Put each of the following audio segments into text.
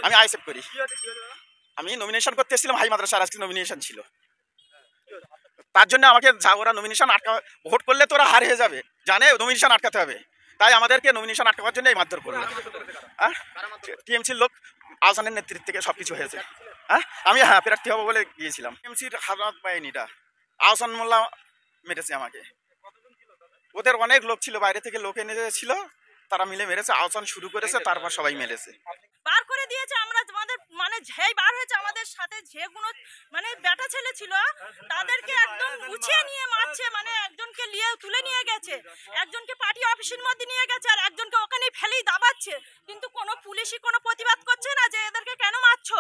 আমি আইএসএফ করি। আমি নমিনেশন করতে এসেছিলাম, হাই মাদ্রাসার আজকে নমিনেশন ছিল, তার জন্য আমাকে ওরা নমিনেশন ভোট করলে তো ওরা হার হয়ে যাবে, জানে নমিনেশন আটকাতে হবে, তাই আমাদেরকে নমিনেশন আটকাবার জন্য এই মারধর করলো। টিএমসির লোক আহসানের নেতৃত্ব থেকে সবকিছু হয়েছে। আমি প্রার্থী হবো বলে গিয়েছিলাম। টিএমসির হারাত বাহিনীটা আহসান মোল্লা মেরেছে আমাকে। ওদের অনেক লোক ছিল, বাইরে থেকে লোক এনে ছিল, তারা মিলে মেরেছে। আহসান শুরু করেছে, তারপর সবাই মেরেছে, বার করে দিয়েছে। আমরা আমাদের মানে যেই বার হয়েছে আমাদের সাথে যেগুলো মানে বেটা ছেলে ছিল তাদেরকে একদম উঠিয়ে নিয়ে মারছে, মানে একজনকে নিয়ে তুলে নিয়ে গেছে, একজনকে পার্টি অফিসের মধ্যে নিয়ে গেছে, আর একজনকে ওখানেই ফেলেই দাবাচ্ছে। কিন্তু কোনো পুলিশই কোনো প্রতিবাদ করছে না যে এদেরকে কেন মারছো,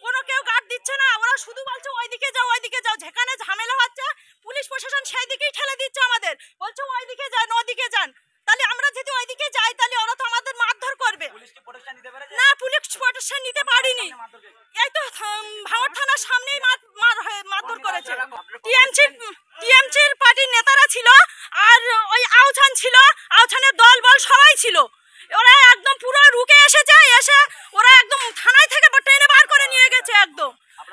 কোনো কেউ গার্ড দিচ্ছে না। ওরা শুধু বলছে ওইদিকে যাও, ওইদিকে যাও, যেখানে ঝামেলা হচ্ছে পুলিশ প্রশাসন সেই দিকেই ঠেলে দিচ্ছে আমাদের, বলছে ওইদিকে যান, ওদিকে যান। তাহলে আমরা যদি ওইদিকে যাই তাহলে ওরা তো আমাদের মারধর করবে না। পুলিশ প্রোটেকশন নিতে পারিনি, এই তো ভাঙড় থানার সামনেই মারধর করেছে। টিএমসির পার্টির নেতারা ছিল, আর ওই আহসান ছিল, আহসানের দল বল সবাই ছিল। ওরা একদম পুরো রুকে এসেছে, এসে ওরা একদম থানায় থেকে ট্রেনে বার করে নিয়ে গেছে। একদম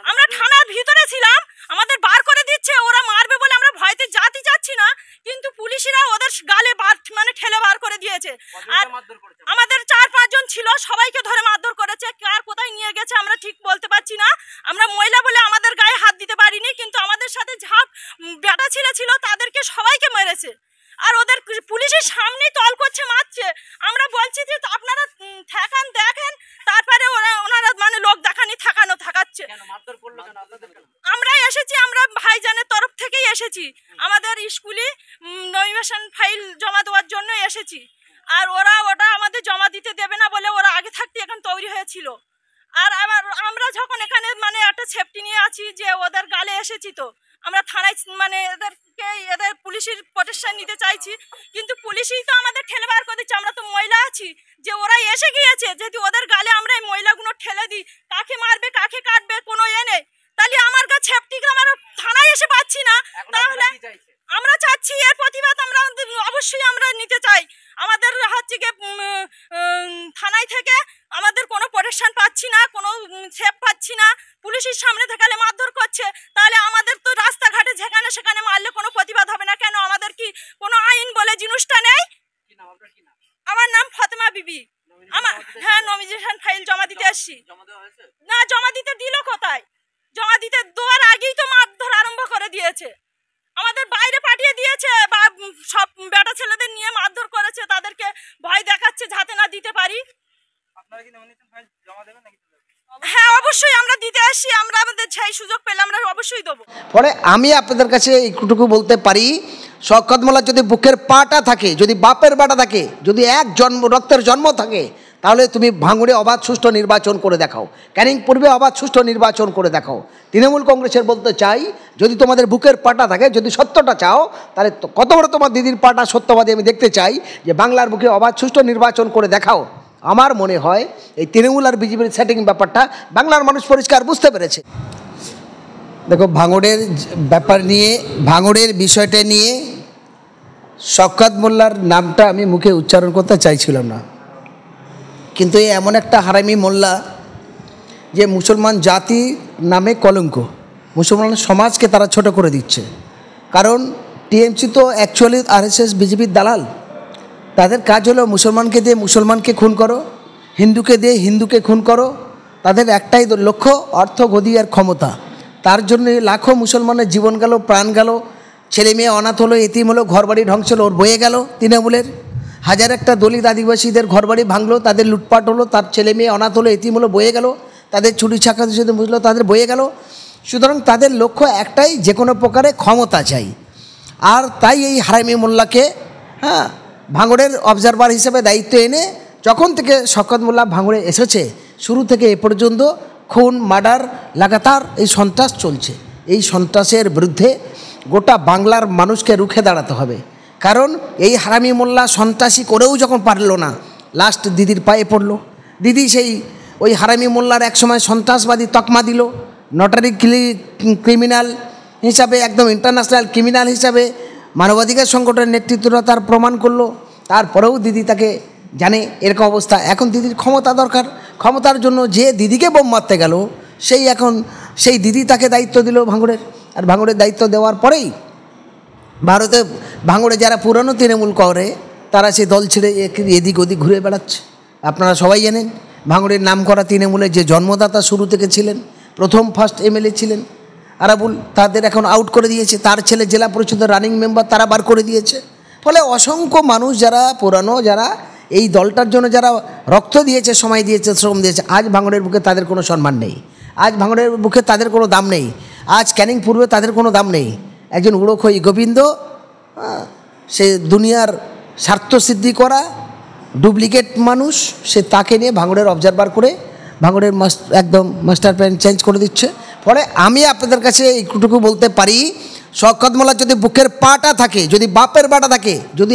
আমরা থানার ভিতরে ছিলাম, আমাদের বার করে দিচ্ছে, ওরা মারবে বলে আমরা ভয়তে যাতে যাচ্ছি না, কিন্তু পুলিশরা ওদের গালে মানে ঠেলে বার করে দিয়েছে। আর আমাদের 4-5 জন ছিল, সবাইকে ধরে মারধর করেছে। কার কোথায় নিয়ে গেছে আমরা ঠিক বলতে পারছি না। আমরা মহিলা বলে আমাদের গায়ে হাত দিতে পারিনি, কিন্তু আমাদের সাথে ঝাপ বেটা ছিল তাদেরকে সবাইকে মেরেছে। আর ওদের পুলিশের সামনেই তল করছে, মারছে। আমরা বলছি যে আপনারা ঠেকান, দেখেন, তারপরে ওনারা মানে লোক থাকাচ্ছে। আমরা এসেছি, আমরা ভাইজানের তরফ থেকেই এসেছি, আমাদের স্কুলে নমিনেশন ফাইল জমা দেওয়ার জন্য এসেছি। আর ওটা আমাদের জমা দিতে দেবে না বলে ওরা আগে থাকতে এখন তৈরি হয়েছিল। আর আমরা যখন এখানে মানে একটা সেফটি নিয়ে আছি যে ওদের গালে এসেছি, তো আমরা থানায় মানে এদের পুলিশের প্রোটেকশন নিতে চাইছি, কিন্তু পুলিশই তো আমাদের ঠেলে বার করে দিচ্ছে। আমরা তো মহিলা আছি, যে ওরা এসে গিয়েছে, যদি ওদের গালে আমরা এই মহিলাগুলো ঠেলে দিই, কাকে মারবে কাকে কাটবে কোনো নেই। তাহলে আমার কাছে সেফটি আমরা থানায় এসে পাচ্ছি না। তাহলে আমরা চাচ্ছি এর প্রতিবাদ আমরা অবশ্যই আমরা নিতে চাই। আমাদের হচ্ছে গিয়ে থানায় থেকে আমাদের কোনো প্রোটেকশন পাচ্ছি না, কোনো সেফ পাচ্ছি না। পুলিশের সামনে থেকে মারধর করছে, তাহলে আমাদের তো রাস্তাঘাটে যেখানে সেখানে মারলে কোনো প্রতিবাদ হবে না কেন? আমাদের কি কোনো আইন বলে জিনিসটা নেই? আমার নাম ফাতেমা বিবি। হ্যাঁ, নমিনেশন ফাইল জমা দিতে আসছি। না, জমা দিতে দিল কোথায়? জমা দিতে দেওয়ার আগেই তো মারধর আরম্ভ করে দিয়েছে, আমাদের বাইরে পাঠিয়ে দিয়েছে, বা সব বেটা ছেলেদের নিয়ে মারধর করেছে, তাদেরকে ভয় দেখাচ্ছে যাতে না দিতে পারি। হ্যাঁ, অবশ্যই আমরা দিতে আসছি, আমরা আমাদের সেই সুযোগ পেলে আমরা অবশ্যই দেবো। পরে আমি আপনাদের কাছে একটুটুকু বলতে পারি, শওকত মোল্লার যদি বুকের পাটা থাকে, যদি বাপের বাটা থাকে, যদি এক রক্তের জন্ম থাকে, তাহলে তুমি ভাঙড়ে অবাধ সুষ্ঠু নির্বাচন করে দেখাও, ক্যানিং পূর্বে অবাধ সুষ্ঠু নির্বাচন করে দেখাও। তৃণমূল কংগ্রেসের বলতে চাই, যদি তোমাদের বুকের পাটা থাকে, যদি সত্যটা চাও, তাহলে কত বড় তোমার দিদির পাটা সত্যবাদী আমি দেখতে চাই, যে বাংলার বুকে অবাধ সুষ্ঠু নির্বাচন করে দেখাও। আমার মনে হয় এই তৃণমূল আর বিজেপির সেটিং ব্যাপারটা বাংলার মানুষ পরিষ্কার বুঝতে পেরেছে। দেখো, ভাঙড়ের ব্যাপার নিয়ে, ভাঙড়ের বিষয়টা নিয়ে শওকত মোল্লার নামটা আমি মুখে উচ্চারণ করতে চাইছিলাম না, কিন্তু এই এমন একটা হারামি মোল্লা যে মুসলমান জাতি নামে কলঙ্ক, মুসলমান সমাজকে তারা ছোট করে দিচ্ছে। কারণ টিএমসি তো অ্যাকচুয়ালি আরএসএস বিজেপির দালাল। তাদের কাজ হলো মুসলমানকে দিয়ে মুসলমানকে খুন করো, হিন্দুকে দিয়ে হিন্দুকে খুন করো। তাদের একটাই লক্ষ্য, অর্থ, গদি আর ক্ষমতা। তার জন্য লাখো মুসলমানের জীবন গেল, প্রাণ গেল, ছেলে মেয়ে অনাথ হলো, এতিম হলো, ঘরবাড়ি ধ্বংস হলো, ওর বয়ে গেল। তৃণমূলের হাজার একটা দলিত আদিবাসীদের ঘরবাড়ি ভাঙলো, তাদের লুটপাট হলো, তার ছেলে মেয়ে অনাথ হলো, এতিম হলো, বয়ে গেল, তাদের চুরি ছাকাতে যদি বুঝলো তাদের বয়ে গেল। সুতরাং তাদের লক্ষ্য একটাই, যে কোনো প্রকারে ক্ষমতা চাই। আর তাই এই হারামি মোল্লাকে ভাঙড়ের অবজারভার হিসেবে দায়িত্ব এনে, যখন থেকে শওকত মোল্লা ভাঙড়ে এসেছে, শুরু থেকে এ পর্যন্ত খুন, মার্ডার, লাগাতার এই সন্ত্রাস চলছে। এই সন্ত্রাসের বিরুদ্ধে গোটা বাংলার মানুষকে রুখে দাঁড়াতে হবে। কারণ এই হারামি মোল্লা সন্ত্রাসী করেও যখন পারল না, লাস্ট দিদির পায়ে পড়ল। দিদি সেই ওই হারামি মোল্লার একসময় সন্ত্রাসবাদী তকমা দিল, নটারি ক্রিমিনাল হিসাবে, একদম ইন্টারন্যাশনাল ক্রিমিনাল হিসাবে মানবাধিকার সংগঠনের নেতৃত্বটা তার প্রমাণ করলো। তারপরেও দিদি তাকে জানে এরকম অবস্থা। এখন দিদির ক্ষমতা দরকার, ক্ষমতার জন্য যে দিদিকে বোম মারতে গেল সেই দিদি তাকে দায়িত্ব দিল ভাঙড়ের। আর ভাঙড়ের দায়িত্ব দেওয়ার পরেই ভারতে ভাঙড়ে যারা পুরনো তৃণমূল করে তারা সেই দল ছেড়ে এদিক ওদিক ঘুরে বেড়াচ্ছে। আপনারা সবাই জানেন ভাঙড়ের নাম করা তৃণমূলের যে জন্মদাতা শুরু থেকে ছিলেন, ফার্স্ট এমএলএ ছিলেন আরাবুল, তাদের এখন আউট করে দিয়েছে। তার ছেলে জেলা পরিষদের রানিং মেম্বার, তারা বার করে দিয়েছে। ফলে অসংখ্য মানুষ যারা পুরানো, যারা এই দলটার জন্য যারা রক্ত দিয়েছে, সময় দিয়েছে, শ্রম দিয়েছে, আজ ভাঙড়ের বুকে তাদের কোনো সম্মান নেই, আজ ভাঙড়ের বুকে তাদের কোনো দাম নেই, আজ ক্যানিং পূর্বে তাদের কোনো দাম নেই। একজন উড়োখই গোবিন্দ, সে দুনিয়ার স্বার্থসিদ্ধি করা ডুপ্লিকেট মানুষ, সে তাকে নিয়ে ভাঙড়ের অবজারভার করে ভাঙড়ের একদম মাস্টার প্ল্যান চেঞ্জ করে দিচ্ছে। ফলে আমি আপনাদের কাছে এইটুকু বলতে পারি, শওকত মোল্লার যদি বুকের পাটা থাকে, যদি বাপের বাটা থাকে, যদি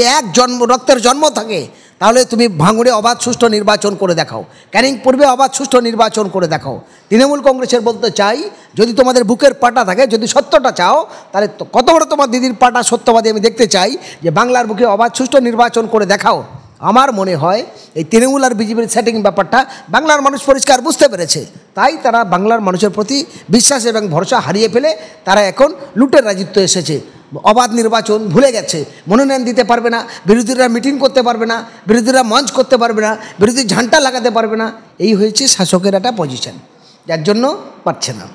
রক্তের জন্ম থাকে, তাহলে তুমি ভাঙড়ে অবাধ সুষ্ঠু নির্বাচন করে দেখাও, ক্যানিং পূর্বে অবাধ সুষ্ঠু নির্বাচন করে দেখাও। তৃণমূল কংগ্রেসের বলতে চাই, যদি তোমাদের বুকের পাটা থাকে, যদি সত্যটা চাও, তাহলে কত বড় তোমার দিদির পাটা সত্যবাদী আমি দেখতে চাই, যে বাংলার বুকে অবাধ সুষ্ঠু নির্বাচন করে দেখাও। আমার মনে হয় এই তৃণমূল আর বিজেপির সেটিং ব্যাপারটা বাংলার মানুষ পরিষ্কার বুঝতে পেরেছে, তাই তারা বাংলার মানুষের প্রতি বিশ্বাস এবং ভরসা হারিয়ে ফেলে তারা এখন লুটের রাজত্ব এসেছে। অবাধ নির্বাচন ভুলে গেছে, মনোনয়ন দিতে পারবে না, বিরোধীরা মিটিং করতে পারবে না, বিরোধীরা মঞ্চ করতে পারবে না, বিরোধী ঝান্ডা লাগাতে পারবে না। এই হয়েছে শাসকের একটা পজিশন, যার জন্য পারছে না।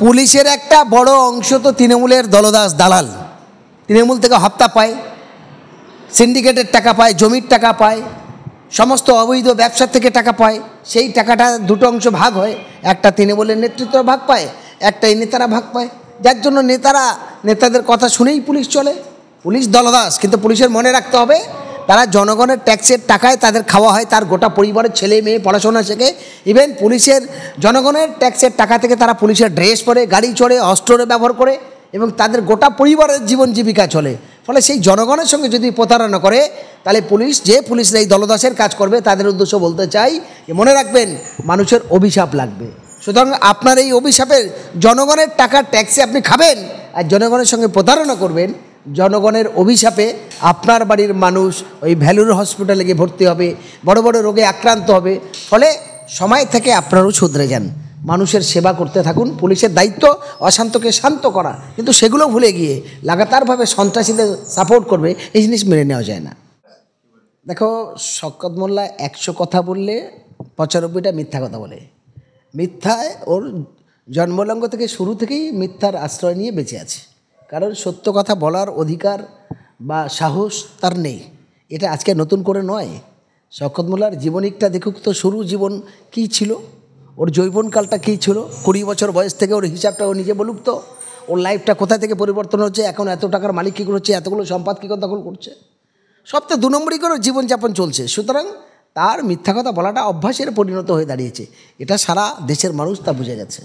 পুলিশের একটা বড় অংশ তো তৃণমূলের দলদাস দালাল, তৃণমূল থেকে হপ্তা পায়, সিন্ডিকেটের টাকা পায়, জমির টাকা পায়, সমস্ত অবৈধ ব্যবসা থেকে টাকা পায়। সেই টাকাটা দুটো অংশ ভাগ হয়, একটা তৃণমূলের নেতৃত্ব ভাগ পায়, একটা এই নেতারা ভাগ পায়। যার জন্য নেতাদের কথা শুনেই পুলিশ চলে। পুলিশ দলদাস, কিন্তু পুলিশের মনে রাখতে হবে তারা জনগণের ট্যাক্সের টাকায় তাদের খাওয়া হয়, তার গোটা পরিবারের ছেলে মেয়ে পড়াশোনা শেখে। ইভেন পুলিশের জনগণের ট্যাক্সের টাকা থেকে তারা পুলিশের ড্রেস পরে, গাড়ি চড়ে, অস্ত্র ব্যবহার করে, এবং তাদের গোটা পরিবারের জীবন জীবিকা চলে। ফলে সেই জনগণের সঙ্গে যদি প্রতারণা করে, তাহলে পুলিশরা এই দলদাসের কাজ করবে। তাদের উদ্দেশ্য বলতে চাই যে মনে রাখবেন, মানুষের অভিশাপ লাগবে। সুতরাং আপনার এই অভিশাপের, জনগণের টাকার ট্যাক্সে আপনি খাবেন আর জনগণের সঙ্গে প্রতারণা করবেন, জনগণের অভিশাপে আপনার বাড়ির মানুষ ওই ভ্যালুর হসপিটালে গিয়ে ভর্তি হবে, বড় বড় রোগে আক্রান্ত হবে। ফলে সময় থেকে আপনারাও শুধরে যান, মানুষের সেবা করতে থাকুন। পুলিশের দায়িত্ব অশান্তকে শান্ত করা, কিন্তু সেগুলো ভুলে গিয়ে লাগাতারভাবে সন্ত্রাসীদের সাপোর্ট করবে, এই জিনিস মেনে নেওয়া যায় না। দেখো, শওকত মোল্লা 100 কথা বললে 95টা মিথ্যা কথা বলে। মিথ্যায় ওর জন্মলগ্ন থেকে শুরু থেকেই মিথ্যার আশ্রয় নিয়ে বেঁচে আছে, কারণ সত্য কথা বলার অধিকার বা সাহস তার নেই। এটা আজকে নতুন করে নয়। শওকত মোল্লার জীবনিকটা দেখুক তো, শুরু জীবন কী ছিল, ওর যৌবনকালটা কী ছিল, 20 বছর বয়স থেকে ওর হিসাবটা ও নিজে বলুক তো। ওর লাইফটা কোথা থেকে পরিবর্তন হচ্ছে, এখন এত টাকার মালিক কী করছে, এতগুলো সম্পদ কী করে দখল করছে, সব তো 2 নম্বরই করে জীবনযাপন চলছে। সুতরাং তার মিথ্যা কথা বলাটা অভ্যাসের পরিণত হয়ে দাঁড়িয়েছে, এটা সারা দেশের মানুষ তা বুঝে গেছে।